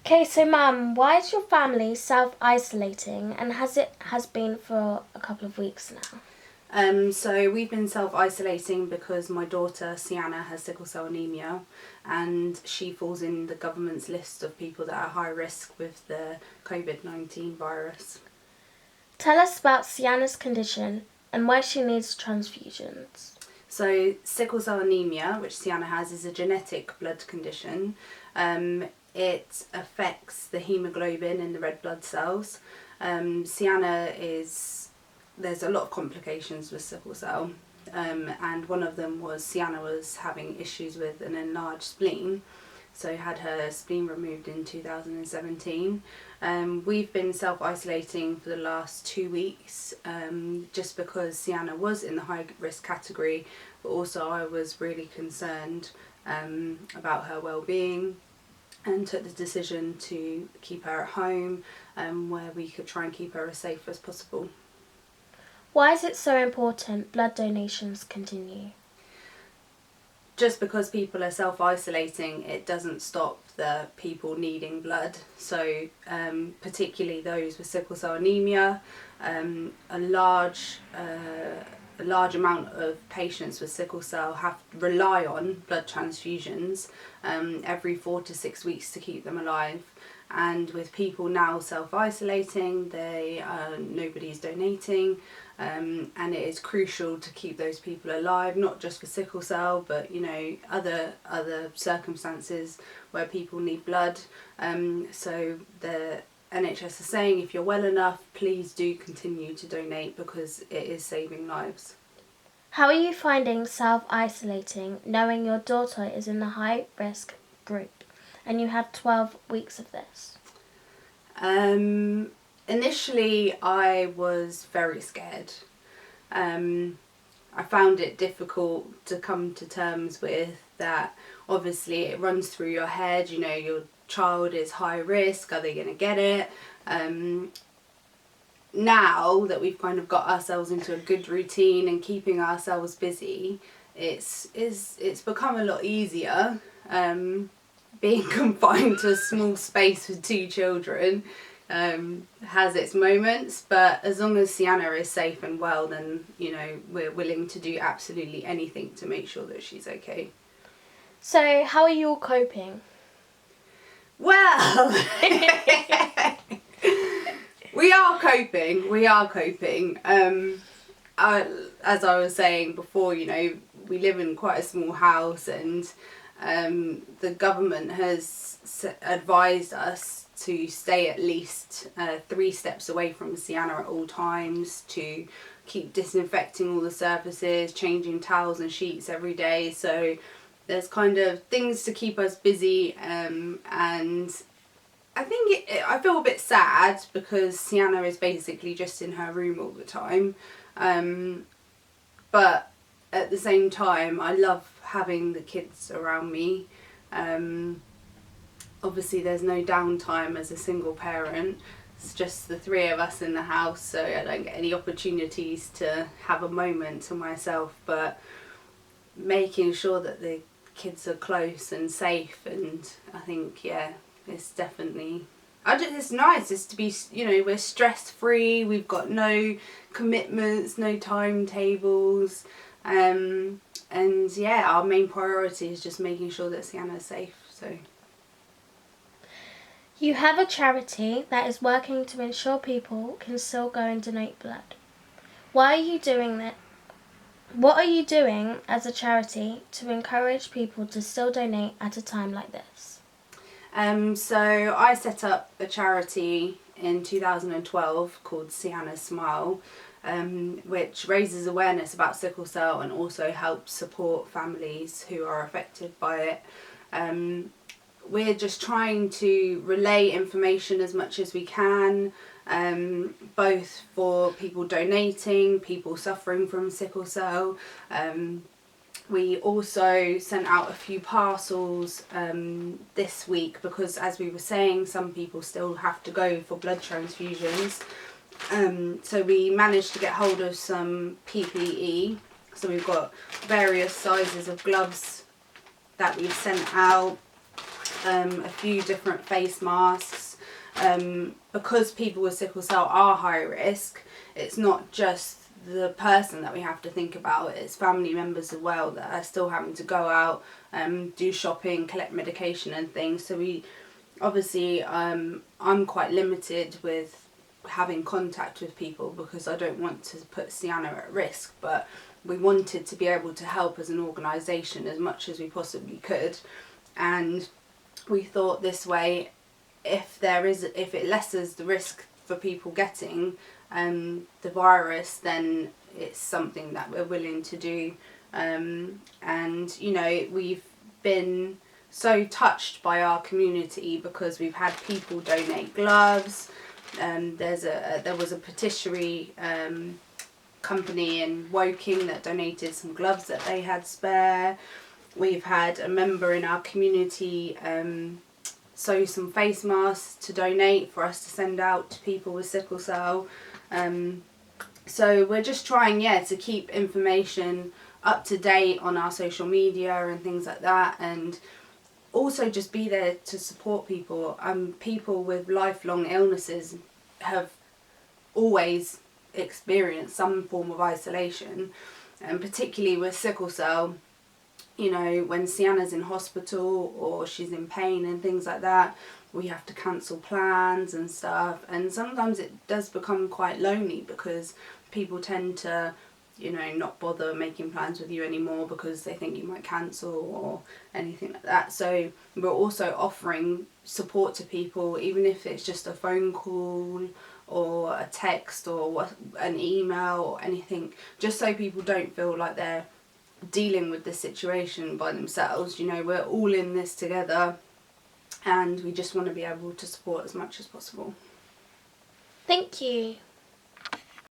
Okay, so Mum, why is your family self-isolating, and has been for a couple of weeks now? So we've been self-isolating because my daughter Sienna has sickle cell anemia, and she falls in the government's list of people that are high risk with the COVID-19 virus. Tell us about Sienna's condition and why she needs transfusions. So sickle cell anemia, which Sienna has, is a genetic blood condition. It affects the haemoglobin in the red blood cells. There's a lot of complications with sickle cell, and one of them was Sienna was having issues with an enlarged spleen, so had her spleen removed in 2017. We've been self-isolating for the last 2 weeks, just because Sienna was in the high risk category, but also I was really concerned about her well-being, and took the decision to keep her at home, where we could try and keep her as safe as possible. Why is it so important blood donations continue? Just because people are self-isolating, it doesn't stop the people needing blood. So particularly those with sickle cell anemia, a large amount of patients with sickle cell rely on blood transfusions every 4 to 6 weeks to keep them alive. And with people now self-isolating, nobody's donating, and it is crucial to keep those people alive, not just for sickle cell, but other circumstances where people need blood. So the NHS is saying, if you're well enough, please do continue to donate, because it is saving lives. How are you finding self-isolating, knowing your daughter is in the high risk group and you have 12 weeks of this? Initially I was very scared. I found it difficult to come to terms with that. Obviously it runs through your head, your child is high risk, are they going to get it? Now that we've kind of got ourselves into a good routine and keeping ourselves busy, it's become a lot easier. Being confined to a small space with 2 children has its moments, but as long as Sienna is safe and well, then we're willing to do absolutely anything to make sure that she's okay. So how are you all coping? Well, we are coping. As I was saying before, we live in quite a small house, and the government has advised us to stay at least 3 steps away from Sienna at all times, to keep disinfecting all the surfaces, changing towels and sheets every day. So there's kind of things to keep us busy, and I think I feel a bit sad because Sienna is basically just in her room all the time, but at the same time I love having the kids around me. Obviously there's no downtime as a single parent, it's just the 3 of us in the house, so I don't get any opportunities to have a moment to myself, but making sure that the kids are close and safe, and I think it's definitely, it's nice just to be, we're stress free, we've got no commitments, no timetables, and our main priority is just making sure that Sienna's safe. So you have a charity that is working to ensure people can still go and donate blood. Why are you doing that? What are you doing as a charity to encourage people to still donate at a time like this? So I set up a charity in 2012 called Sienna's Smile, which raises awareness about sickle cell and also helps support families who are affected by it. We're just trying to relay information as much as we can, both for people donating, people suffering from sickle cell. We also sent out a few parcels this week because, as we were saying, some people still have to go for blood transfusions. So we managed to get hold of some PPE. So we've got various sizes of gloves that we've sent out. a few different face masks. Because people with sickle cell are high risk, it's not just the person that we have to think about, it's family members as well that are still having to go out, do shopping, collect medication and things. So we obviously, I'm quite limited with having contact with people because I don't want to put Sienna at risk, but we wanted to be able to help as an organisation as much as we possibly could, and we thought this way, if it lessens the risk for people getting the virus, then it's something that we're willing to do. And you know, we've been so touched by our community because we've had people donate gloves. There was a patisserie company in Woking that donated some gloves that they had spare. We've had a member in our community sew some face masks to donate for us to send out to people with sickle cell. So we're just trying, to keep information up to date on our social media and things like that, and also just be there to support people. People with lifelong illnesses have always experienced some form of isolation, and particularly with sickle cell, you know, when Sienna's in hospital or she's in pain and things like that, we have to cancel plans and stuff, and sometimes it does become quite lonely because people tend to, you know, not bother making plans with you anymore because they think you might cancel or anything like that. So we're also offering support to people, even if it's just a phone call or a text or an email or anything, just so people don't feel like they're dealing with this situation by themselves. You know, we're all in this together and we just want to be able to support as much as possible. Thank you.